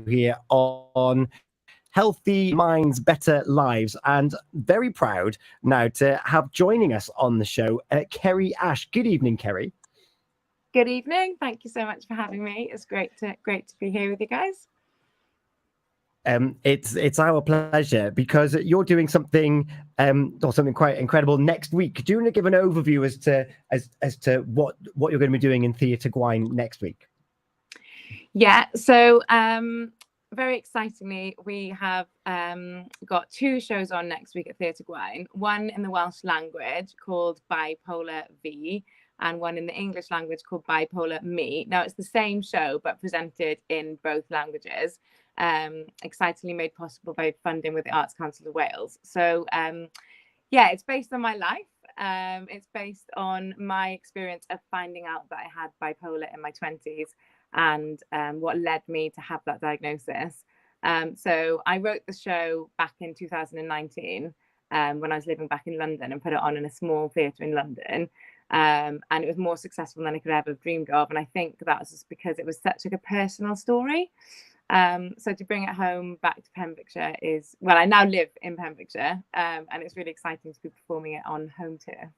here on Healthy Minds, Better Lives, and very proud now to have joining us on the show, Ceri Ashe. Good evening, Ceri. Good evening. Thank you so much for having me. It's great to be here with you guys. It's our pleasure because you're doing something or something quite incredible next week. Do you want to give an overview as to what you're going to be doing in Theatr Gwuan next week? Yeah, so very excitingly, we have got 2 shows on next week at Theatr Gwuan. One in the Welsh language called Bipolar V, and one in the English language called Bipolar Me. Now, it's the same show, but presented in both languages. Excitingly made possible by funding with the Arts Council of Wales. So, yeah, it's based on my life. It's based on my experience of finding out that I had bipolar in my 20s and what led me to have that diagnosis. So I wrote the show back in 2019 when I was living back in London, and put it on in a small theatre in London. And it was more successful than I could ever have dreamed of. And I think that was just because it was such a personal story. So to bring it home back to Pembrokeshire is, well, I now live in Pembrokeshire, and it's really exciting to be performing it on home turf.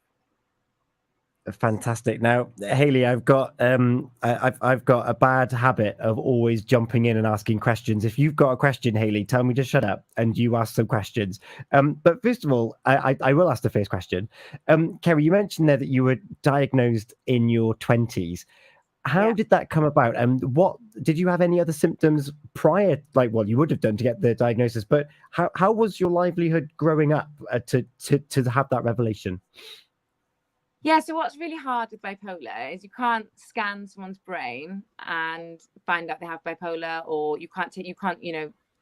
Fantastic. Now, Hayley, I've got a bad habit of always jumping in and asking questions. If you've got a question, Hayley, tell me to shut up and you ask some questions. But first of all, I will ask the first question. Ceri, you mentioned there that you were diagnosed in your 20s. How did that come about? And what did you have any other symptoms prior? Like, well, you would have done to get the diagnosis, but how was your livelihood growing up to have that revelation? Yeah, so what's really hard with bipolar is you can't scan someone's brain and find out they have bipolar, or you can't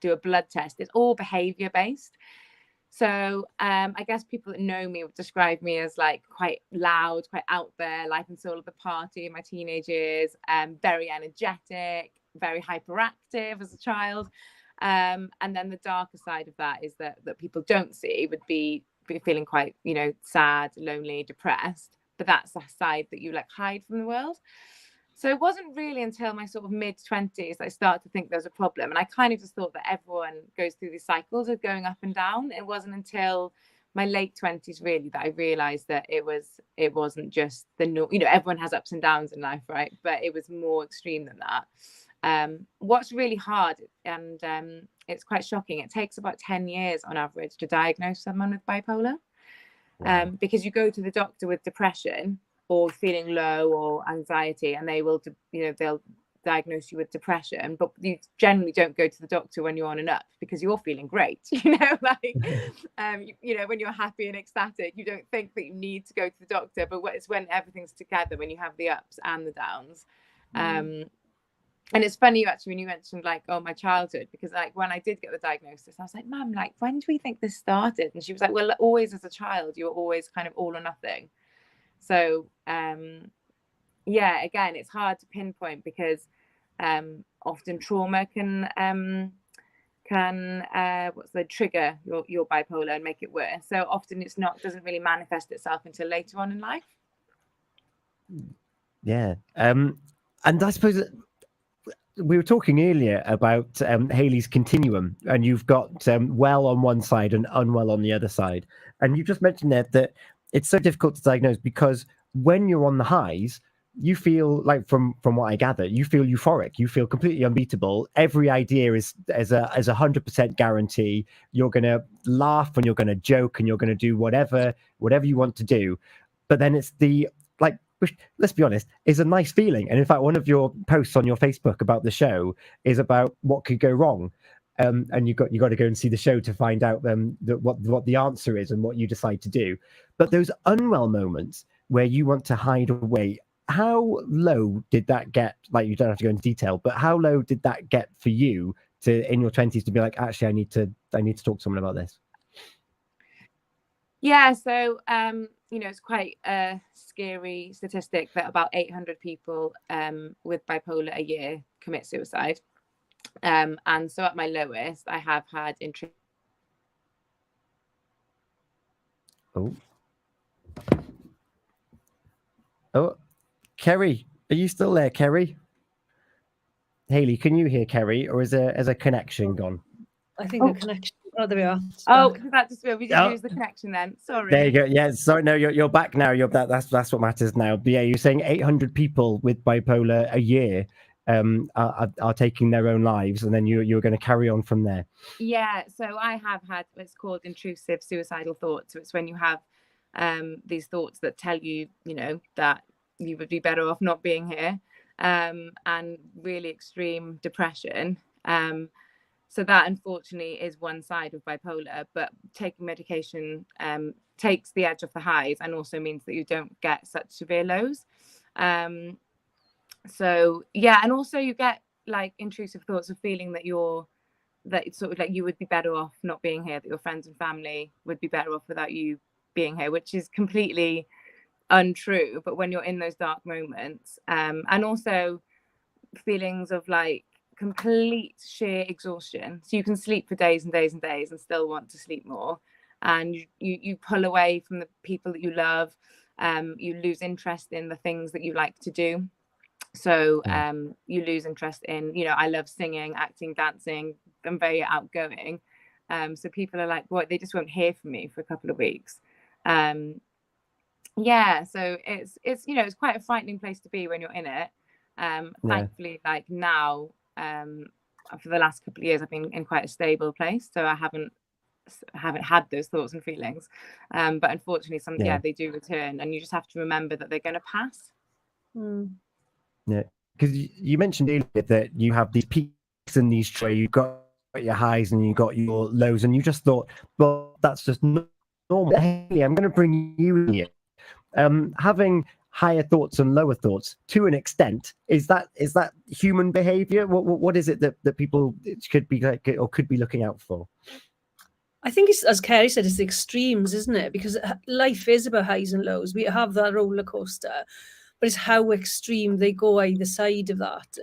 do a blood test. It's all behavior based. So I guess people that know me would describe me as like quite loud, quite out there, life and soul of the party in my teenage years, very energetic, very hyperactive as a child. And then the darker side of that is that people don't see would be feeling quite, sad, lonely, depressed. But that's a side that you like hide from the world. So it wasn't really until my sort of mid-20s that I started to think there's a problem. And I kind of just thought that everyone goes through these cycles of going up and down. It wasn't until my late 20s really that I realized that it wasn't just everyone has ups and downs in life, right? But it was more extreme than that. What's really hard, and it's quite shocking, it takes about 10 years on average to diagnose someone with bipolar. Because you go to the doctor with depression or feeling low or anxiety, and they will, they'll diagnose you with depression, but you generally don't go to the doctor when you're on and up because you're feeling great, when you're happy and ecstatic, you don't think that you need to go to the doctor, but it's when everything's together, when you have the ups and the downs. And it's funny, actually, when you mentioned like, oh, my childhood, because like when I did get the diagnosis, I was like, Mum, like, when do we think this started? And she was like, well, always as a child, you were always kind of all or nothing. So, again, it's hard to pinpoint because often trauma can trigger your bipolar and make it worse. So often doesn't really manifest itself until later on in life. Yeah. And I suppose we were talking earlier about Hayley's continuum, and you've got well on one side and unwell on the other side. And you just mentioned there that it's so difficult to diagnose because when you're on the highs, you feel like, from what I gather, you feel euphoric. You feel completely unbeatable. Every idea is as a 100% guarantee. You're going to laugh and you're going to joke and you're going to do whatever you want to do. But then it's which, let's be honest, is a nice feeling. And in fact, one of your posts on your Facebook about the show is about what could go wrong. And you got to go and see the show to find out what the answer is and what you decide to do. But those unwell moments where you want to hide away, how low did that get? Like, you don't have to go into detail, but how low did that get for you in your 20s to be like, actually, I need to talk to someone about this? Yeah, so it's quite a scary statistic that about 800 people with bipolar a year commit suicide. And so at my lowest, I have had Oh, Ceri, are you still there, Ceri? Hayley, can you hear Ceri, or is a connection gone? I think the connection. Oh, there we are. Oh, that just we just Oh. lose the connection then. Sorry. There you go. Yeah, sorry, no, you're back now. That's what matters now. But yeah, you're saying 800 people with bipolar a year are taking their own lives, and then you're going to carry on from there. Yeah, so I have had what's called intrusive suicidal thoughts. So it's when you have these thoughts that tell you, you know, that you would be better off not being here, and really extreme depression. So that unfortunately is one side of bipolar, but taking medication takes the edge off the highs and also means that you don't get such severe lows. So yeah, and also you get like intrusive thoughts of feeling that it's sort of like you would be better off not being here, that your friends and family would be better off without you being here, which is completely untrue. But when you're in those dark moments, and also feelings of like complete sheer exhaustion, so you can sleep for days and days and days and still want to sleep more, and you pull away from the people that you love, you lose interest in the things that you like to do. So you lose interest in, you know, I love singing, acting, dancing. I'm very outgoing. So people are like, what, they just won't hear from me for a couple of weeks. Yeah, so it's you know, it's quite a frightening place to be when you're in it. Thankfully, like now, for the last couple of years, I've been in quite a stable place, so I haven't had those thoughts and feelings. But unfortunately, they do return, and you just have to remember that they're going to pass. Yeah, because you mentioned earlier that you have these peaks and these you've got your highs and you got your lows, and you just thought, well, that's just normal. Hey, I'm going to bring you in here. Having higher thoughts and lower thoughts to an extent, is that human behavior? What is it that people could be like, or could be looking out for? I think it's, as Ceri said, it's the extremes, isn't it? Because life is about highs and lows. We have that roller coaster, but it's how extreme they go either side of that.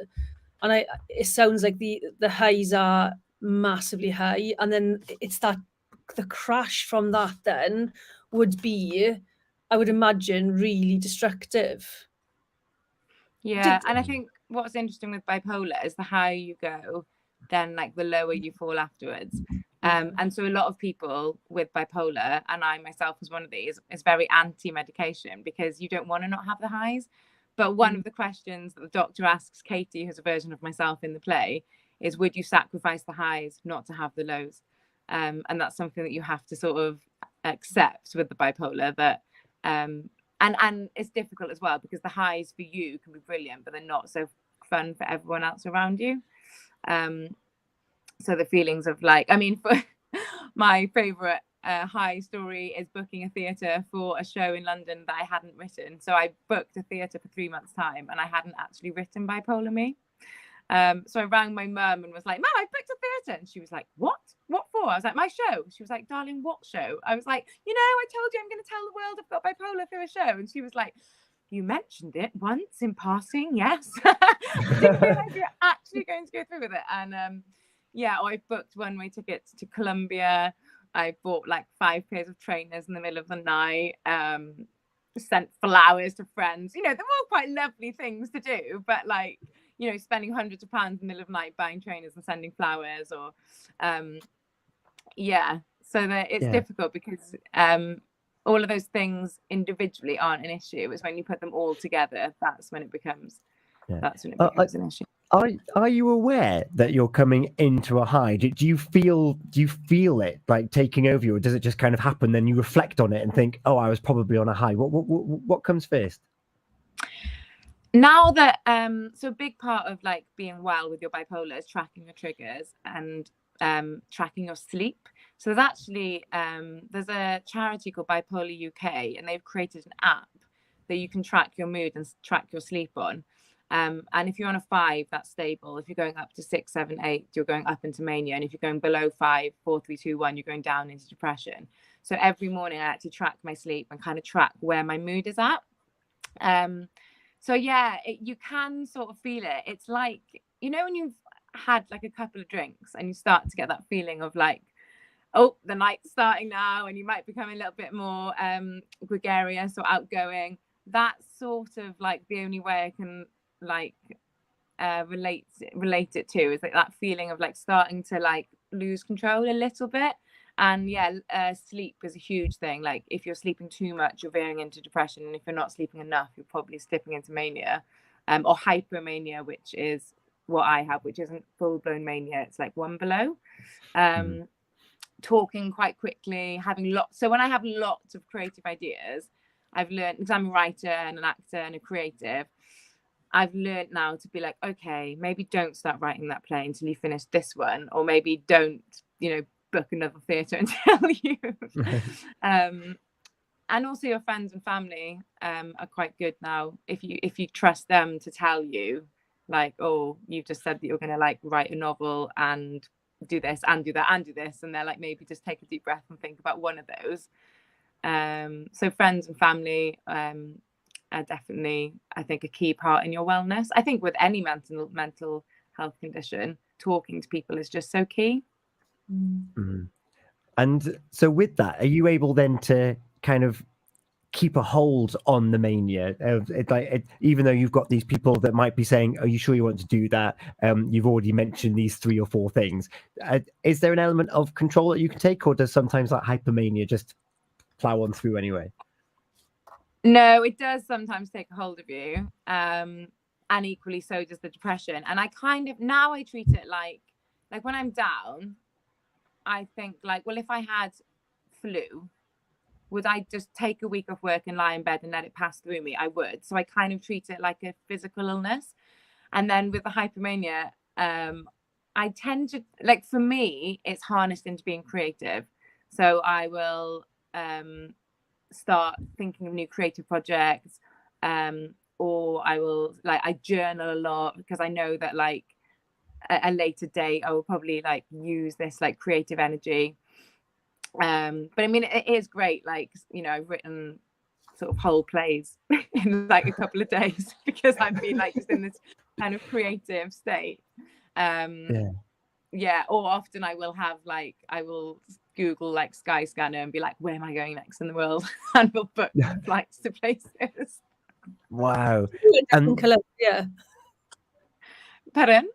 And it sounds like the highs are massively high, and then it's that the crash from that then would be, I would imagine, really destructive. Yeah, and I think what's interesting with bipolar is the higher you go, then like the lower you fall afterwards. And so a lot of people with bipolar, and I myself was one of these, is very anti-medication because you don't want to not have the highs. But one of the questions that the doctor asks Katie, who's a version of myself in the play, is would you sacrifice the highs not to have the lows? And that's something that you have to sort of accept with the bipolar, that and it's difficult as well because the highs for you can be brilliant, but they're not so fun for everyone else around you. So the feelings of like, I mean, for my favorite high story is booking a theatre for a show in London that I hadn't written. So I booked a theatre for 3 months' time and I hadn't actually written Bipolar Me. So I rang my mum and was like, Mum, I booked a theatre. And she was like, what for? I was like, my show. She was like, darling, what show? I was like, you know, I told you I'm going to tell the world I've got bipolar through a show. And she was like, you mentioned it once in passing, yes. Didn't realise you were actually going to go through with it. And I booked one-way tickets to Colombia. I bought like 5 pairs of trainers in the middle of the night, sent flowers to friends. You know, they're all quite lovely things to do, but like, you know, spending hundreds of pounds in the middle of the night buying trainers and sending flowers, or so that it's difficult because all of those things individually aren't an issue. It's when you put them all together that's when it becomes an issue. Are you aware that you're coming into a high? Do you feel it like taking over you, or does it just kind of happen? Then you reflect on it and think, "Oh, I was probably on a high." What comes first? Now that so a big part of like being well with your bipolar is tracking your triggers and tracking your sleep. So there's actually there's a charity called Bipolar UK, and they've created an app that you can track your mood and track your sleep on. And if you're on a 5, that's stable. If you're going up to 6, 7, 8, you're going up into mania. And if you're going below 5, 4, 3, 2, 1, you're going down into depression. So every morning I actually track my sleep and kind of track where my mood is at. So yeah, you can sort of feel it. It's like, you know, when you've had like a couple of drinks and you start to get that feeling of like, oh, the night's starting now, and you might become a little bit more gregarious or outgoing. That's sort of like the only way I can like relate it to is like that feeling of like starting to like lose control a little bit. And sleep is a huge thing. Like if you're sleeping too much, you're veering into depression, and if you're not sleeping enough, you're probably slipping into mania, or hypomania, which is what I have, which isn't full-blown mania. It's like one below. Talking quite quickly, having lots. So when I have lots of creative ideas, I've learned, because I'm a writer and an actor and a creative, I've learned now to be like, okay, maybe don't start writing that play until you finish this one, or maybe don't, book another theatre until you. And also your friends and family are quite good now. If you trust them to tell you, like, oh, you've just said that you're going to like write a novel and do this and do that and do this, and they're like, maybe just take a deep breath and think about one of those. So friends and family are definitely, I think, a key part in your wellness. I think with any mental health condition, talking to people is just so key. And so with that, are you able then to kind of keep a hold on the mania? Even though you've got these people that might be saying, are you sure you want to do that? You've already mentioned these 3 or 4 things. Is there an element of control that you can take, or does sometimes that hypomania just plow on through anyway? No, it does sometimes take a hold of you. And equally so does the depression. And I kind of, now I treat it like when I'm down, I think like, well, if I had flu, would I just take a week off work and lie in bed and let it pass through me? I would. So I kind of treat it like a physical illness. And then with the hypomania, I tend to, like, for me, it's harnessed into being creative. So I will start thinking of new creative projects, or I will, like, I journal a lot, because I know that like a later date I will probably like use this like creative energy. But I mean, it is great, like, I've written sort of whole plays in like a couple of days because I've been like just in this kind of creative state. Or often I will Google like Skyscanner and be like, where am I going next in the world? And we'll book flights to places. Wow. In Colombia. Pardon?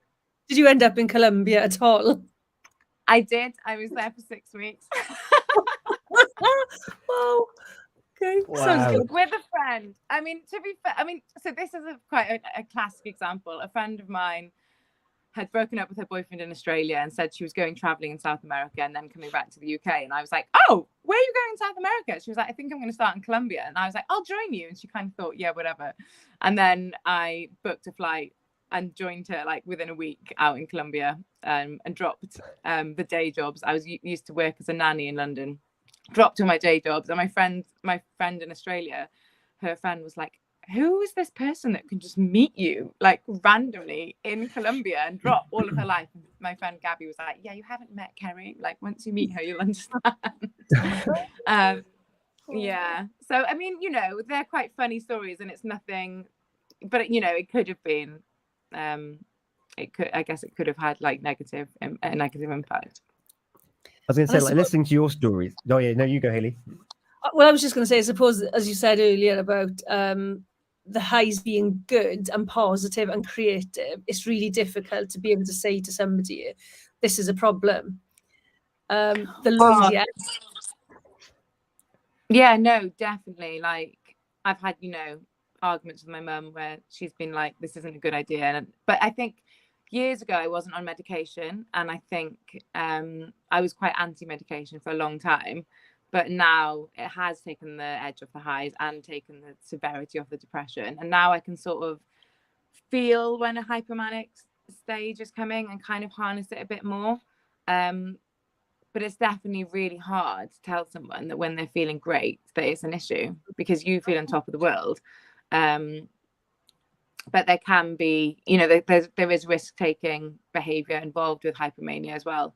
Did you end up in Colombia at all? I did. I was there for 6 weeks. Oh, okay. Wow. Sounds good. With a friend. I mean, to be fair, so this is quite a classic example. A friend of mine had broken up with her boyfriend in Australia and said she was going traveling in South America and then coming back to the UK. And I was like, oh, where are you going in South America? She was like, I think I'm going to start in Colombia. And I was like, I'll join you. And she kind of thought, yeah, whatever. And then I booked a flight and joined her like within a week out in Colombia, and dropped the day jobs. I was used to work as a nanny in London, dropped all my day jobs. And my friend in Australia, her friend was like, who is this person that can just meet you like randomly in Colombia and drop all of her life? And my friend Gabby was like, yeah, you haven't met Ceri. Like, once you meet her, you'll understand. Yeah. So, I mean, they're quite funny stories, and it's nothing, but it could have been, I guess it could have had like a negative impact. I was going to say, like, listening to your stories. Oh yeah, no, you go, Hayley. Well, I was just going to say, I suppose, as you said earlier about the highs being good and positive and creative, it's really difficult to be able to say to somebody, this is a problem. The lows, yeah, no, definitely. Like, I've had, arguments with my mum where she's been like, this isn't a good idea. But I think years ago I wasn't on medication, and I think I was quite anti-medication for a long time. But now it has taken the edge off the highs and taken the severity of the depression. And now I can sort of feel when a hypomanic stage is coming and kind of harness it a bit more. But it's definitely really hard to tell someone that when they're feeling great, that it's an issue, because you feel on top of the world. But there can be, there is risk-taking behavior involved with hypomania as well.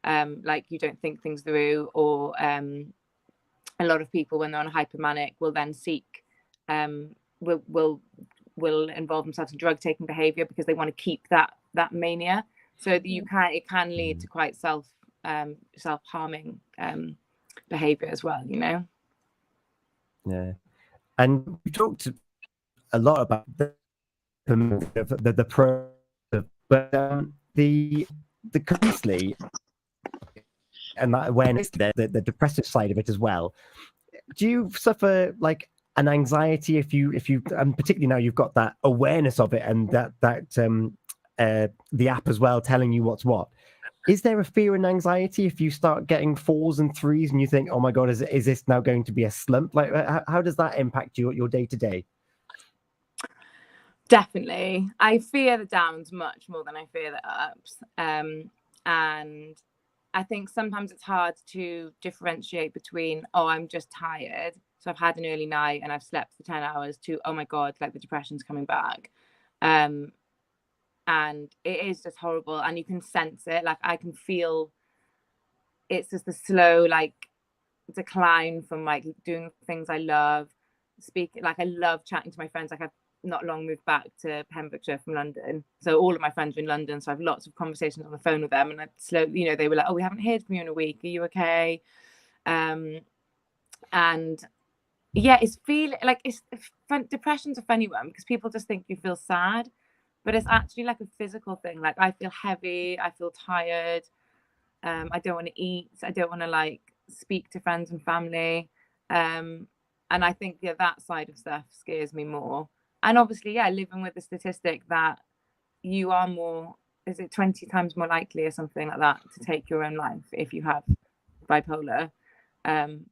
Like, you don't think things through, or a lot of people, when they're on a hypomanic, will then seek, will involve themselves in drug-taking behavior because they want to keep that mania. So that it can lead to quite self-harming behavior as well. Yeah, and we talked a lot about the pro But the consciously and that awareness, the depressive side of it as well. Do you suffer like an anxiety if you and particularly now you've got that awareness of it and that the app as well telling you what's what? Is there a fear and anxiety if you start getting 4s and 3s and you think, oh my god, is this now going to be a slump? Like how does that impact your day to day? Definitely. I fear the downs much more than I fear the ups. And I think sometimes it's hard to differentiate between, oh, I'm just tired, so I've had an early night and I've slept for 10 hours, to, oh my God, like the depression's coming back. And it is just horrible. And you can sense it. Like I can feel it's just a slow, like, decline from like doing things I love. Like I love chatting to my friends. Like I've not long moved back to Pembrokeshire from London, so all of my friends are in London, so I have lots of conversations on the phone with them, and I slowly, you know, they were like, oh, we haven't heard from you in a week, are you okay? And yeah, it's feeling like depression's a funny one because people just think you feel sad, but it's actually like a physical thing. Like I feel heavy, I feel tired, I don't want to eat, I don't want to like speak to friends and family, and I think that side of stuff scares me more. And obviously, yeah, living with the statistic that you are more, is it 20 times more likely or something like that to take your own life if you have bipolar. And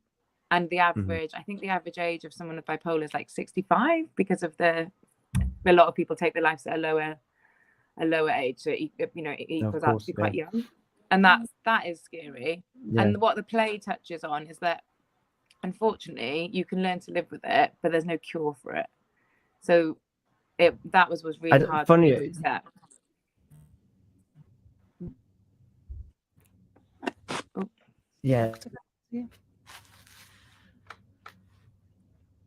the average, I think the average age of someone with bipolar is like 65 because of a lot of people take their lives at a lower age. So, you know, it equals out to be quite young. And that is scary. Yeah. And what the play touches on is that, unfortunately, you can learn to live with it, but there's no cure for it. So that was really hard to accept. Oh. Yeah.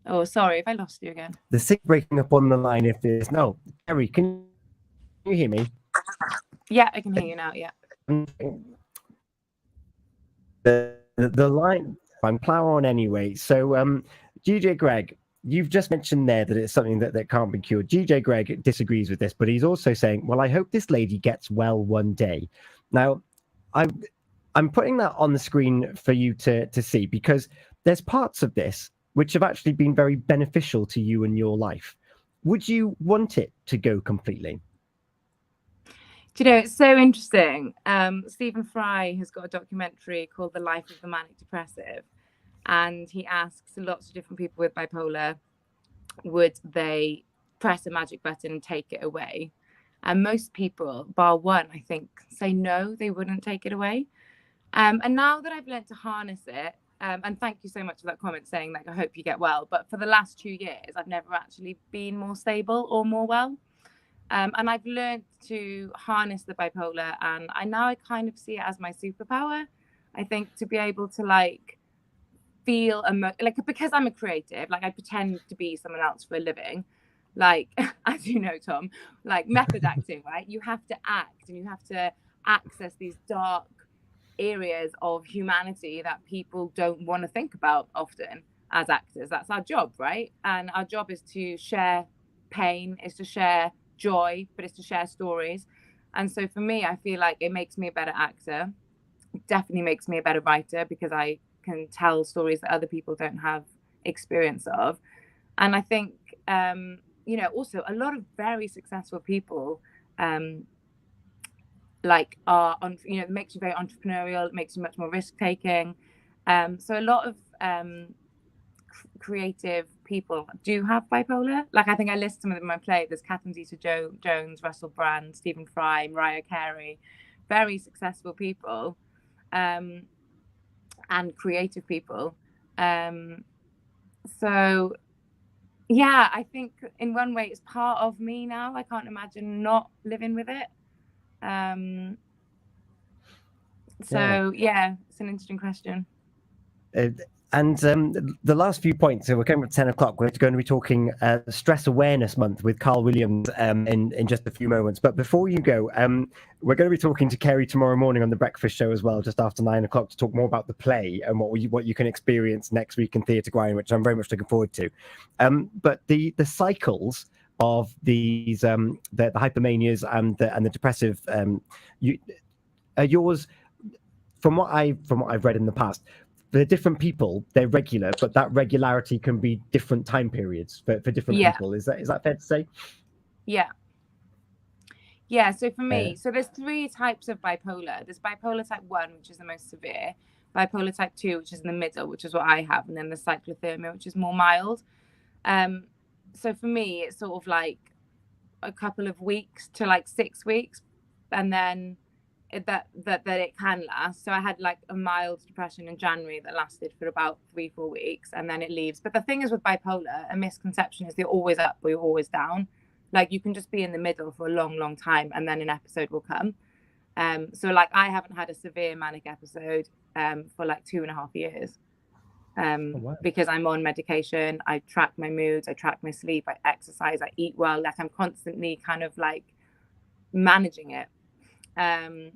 Oh, sorry if I lost you again. The sick breaking up on the line. If there's no, Ceri, can you hear me? Yeah, I can hear you now. Yeah. The line. I'm plow on anyway. So, GJ Greg, you've just mentioned there that it's something that can't be cured. GJ Greg disagrees with this, but he's also saying, well, I hope this lady gets well one day. Now, I'm putting that on the screen for you to see, because there's parts of this which have actually been very beneficial to you in your life. Would you want it to go completely? Do you know, it's so interesting. Stephen Fry has got a documentary called The Life of the Manic Depressive. And he asks lots of different people with bipolar, would they press a magic button and take it away? And most people, bar one, I think, say no, they wouldn't take it away. And now that I've learned to harness it, and thank you so much for that comment saying, like, I hope you get well. But for the last 2 years, I've never actually been more stable or more well. And I've learned to harness the bipolar. And I kind of see it as my superpower. I think to be able to, like, feel like, because I'm a creative, like I pretend to be someone else for a living, like, as you know, Tom, like method acting, right? You have to act and you have to access these dark areas of humanity that people don't want to think about often as actors. That's our job, right? And our job is to share pain, is to share joy, but it's to share stories. And so for me, I feel like it makes me a better actor. It definitely makes me a better writer because I can tell stories that other people don't have experience of. And I think, you know, also a lot of very successful people, like are on, you know, it makes you very entrepreneurial, it makes you much more risk taking. So a lot of creative people do have bipolar. Like I think I list some of them in my play. There's Catherine Zeta-Jones, Russell Brand, Stephen Fry, Mariah Carey, very successful people. And creative people. So yeah, I think in one way it's part of me now. I can't imagine not living with it. So yeah, it's an interesting question. And the last few points, so we're coming at 10 o'clock, we're going to be talking Stress Awareness Month with Carl Williams in just a few moments. But before you go, we're going to be talking to Ceri tomorrow morning on The Breakfast Show as well, just after 9 o'clock, to talk more about the play and what you can experience next week in Theatr Gwuan, which I'm very much looking forward to. But the cycles of these the hypomanias and the depressive yours, from what I've read in the past, for different people they're regular, but that regularity can be different time periods for different people. Is that fair to say? Yeah, so for me, so there's 3 types of bipolar. There's bipolar type 1, which is the most severe, bipolar type 2, which is in the middle, which is what I have, and then the cyclothermia, which is more mild. So for me, it's sort of like a couple of weeks to like 6 weeks, and then that it can last. So I had like a mild depression in January that lasted for about 3-4 weeks, and then it leaves. But the thing is with bipolar, a misconception is you're always up or you're always down. Like you can just be in the middle for a long time, and then an episode will come. So like I haven't had a severe manic episode for like 2.5 years. Wow. Because I'm on medication, I track my moods, I track my sleep, I exercise, I eat well. Like I'm constantly kind of like managing it. And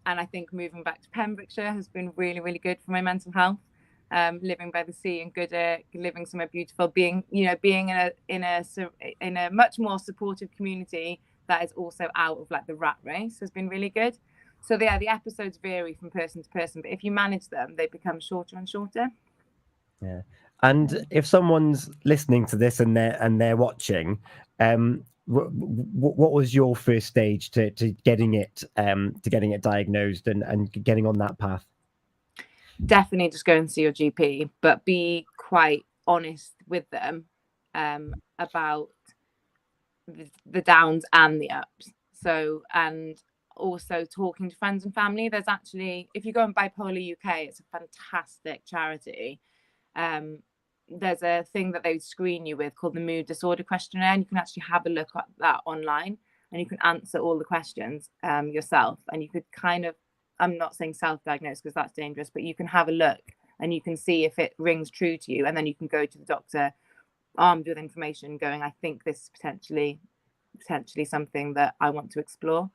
I think moving back to Pembrokeshire has been really, really good for my mental health. Living by the sea in Goodwick, living somewhere beautiful, being in a much more supportive community that is also out of like the rat race has been really good. So the episodes vary from person to person, but if you manage them, they become shorter and shorter. Yeah. And if someone's listening to this and they're watching, what was your first stage to getting it diagnosed and getting on that path? Definitely just go and see your GP, but be quite honest with them about the downs and the ups. So, and also talking to friends and family. There's actually, if you go on Bipolar UK, it's a fantastic charity. There's a thing that they screen you with called the Mood Disorder Questionnaire, and you can actually have a look at that online, and you can answer all the questions yourself, and you could kind of, I'm not saying self-diagnose because that's dangerous, but you can have a look and you can see if it rings true to you, and then you can go to the doctor armed with information going, I think this is potentially something that I want to explore.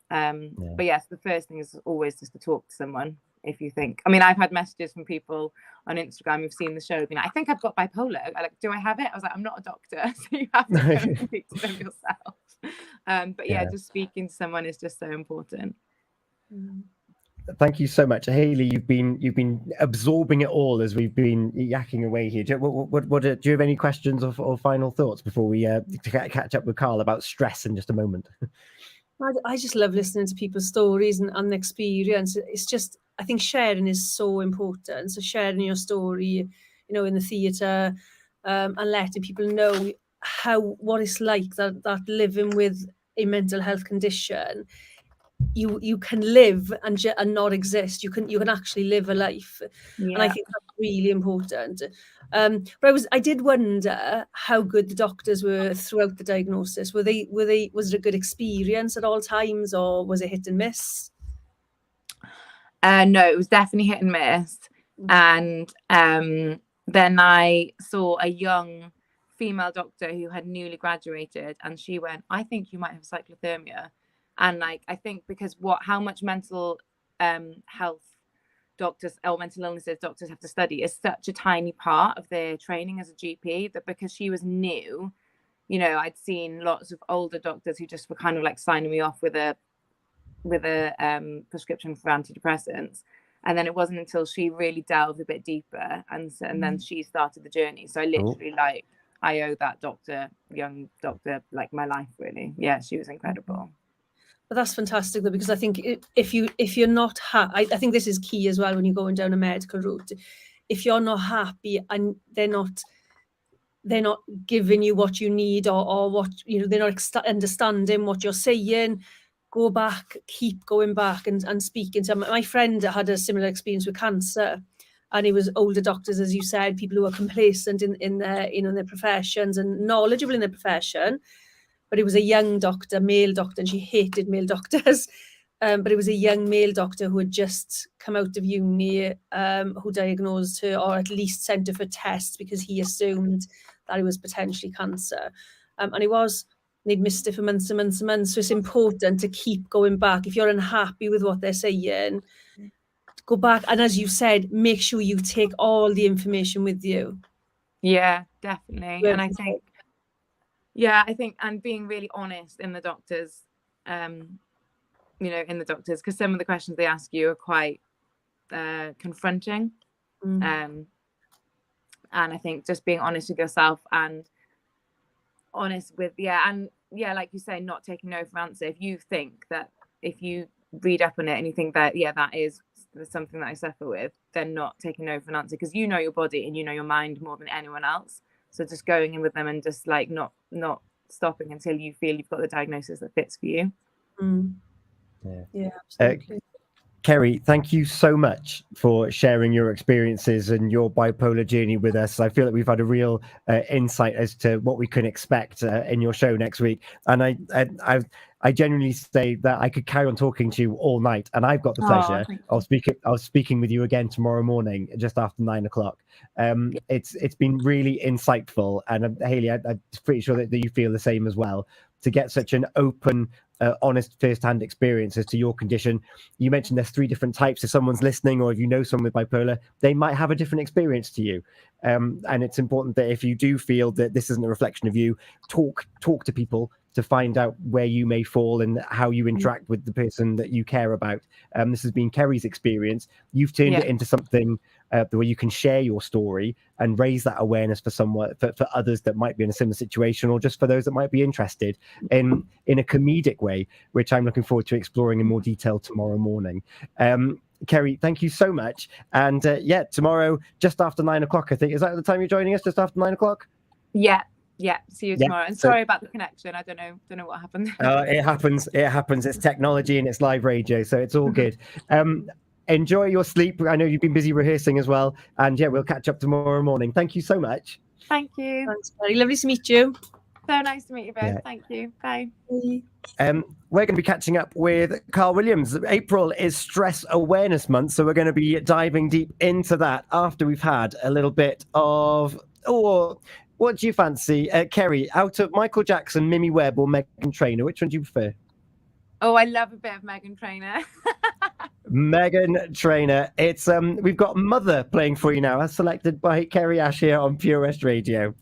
But yes, the first thing is always just to talk to someone. If you think, I mean, I've had messages from people on Instagram who've seen the show being like, I think I've got bipolar. I'm like, do I have it? I was like, I'm not a doctor, so you have to go and speak to them yourself. But yeah, just speaking to someone is just so important. Thank you so much, Hayley. You've been absorbing it all as we've been yakking away here. Do you have any questions or final thoughts before we catch up with Carl about stress in just a moment? I just love listening to people's stories and experience. It's just, I think sharing is so important. So sharing your story, in the theatre, and letting people know what it's like that living with a mental health condition. You can live and not exist. You can actually live a life, and I think that's really important. But I did wonder how good the doctors were throughout the diagnosis. Was it a good experience at all times, or was it hit and miss? No, it was definitely hit and miss. And then I saw a young female doctor who had newly graduated, and she went, I think you might have cyclothermia. And like, I think because how much mental health doctors or mental illnesses doctors have to study is such a tiny part of their training as a GP, that because she was new, I'd seen lots of older doctors who just were kind of like signing me off with a prescription for antidepressants. And then it wasn't until she really delved a bit deeper and then she started the journey. So I literally I owe that young doctor, like my life, really. Yeah, she was incredible. But that's fantastic, though, because I think if you're not I think this is key as well when you're going down a medical route. If you're not happy and they're not giving you what you need or what they're not understanding what you're saying, go back, keep going back and speaking to them. My friend had a similar experience with cancer, and it was older doctors, as you said, people who are complacent in their professions and knowledgeable in their profession. But it was a young doctor, male doctor, and she hated male doctors. But it was a young male doctor who had just come out of uni, who diagnosed her, or at least sent her for tests because he assumed that it was potentially cancer. And they'd missed it for months and months and months. So it's important to keep going back. If you're unhappy with what they're saying, go back. And as you said, make sure you take all the information with you. Yeah, definitely. And I think Yeah, I think, and being really honest in the doctors, because some of the questions they ask you are quite confronting. And I think just being honest with yourself and honest with, like you say, not taking no for answer. If you think that, if you read up on it and you think that, that is something that I suffer with, then not taking no for an answer, because you know your body and you know your mind more than anyone else. So just going in with them and just like not stopping until you feel you've got the diagnosis that fits for you. Yeah, absolutely. Ceri, thank you so much for sharing your experiences and your bipolar journey with us. I feel that we've had a real insight as to what we can expect in your show next week. And I genuinely say that I could carry on talking to you all night, and I've got the pleasure of speaking with you again tomorrow morning, just after 9 o'clock. It's been really insightful, and Hayley, I'm pretty sure that you feel the same as well. To get such an open, honest, first-hand experience as to your condition. You mentioned there's 3 different types. If someone's listening, or if you know someone with bipolar, they might have a different experience to you. And it's important that if you do feel that this isn't a reflection of you, talk to people to find out where you may fall and how you interact with the person that you care about. This has been Ceri's experience. You've turned it into something where you can share your story and raise that awareness for for others that might be in a similar situation, or just for those that might be interested in a comedic way, which I'm looking forward to exploring in more detail tomorrow morning. Ceri, thank you so much. And tomorrow, just after 9 o'clock, I think. Is that the time you're joining us, just after 9 o'clock? Yeah. See you tomorrow. And sorry about the connection. I don't know what happened. It happens. It's technology and it's live radio, so it's all good. Enjoy your sleep. I know you've been busy rehearsing as well. And we'll catch up tomorrow morning. Thank you so much. Thank you. Thanks, very lovely to meet you. So nice to meet you both. Yeah. Thank you. Bye. We're going to be catching up with Carl Williams. April is Stress Awareness Month, so we're going to be diving deep into that after we've had a little bit of what do you fancy, Ceri? Out of Michael Jackson, Mimi Webb, or Meghan Trainor, which one do you prefer? Oh, I love a bit of Meghan Trainor. Meghan Trainor. It's we've got Mother playing for you now, as selected by Ceri Ashe here on Pure West Radio.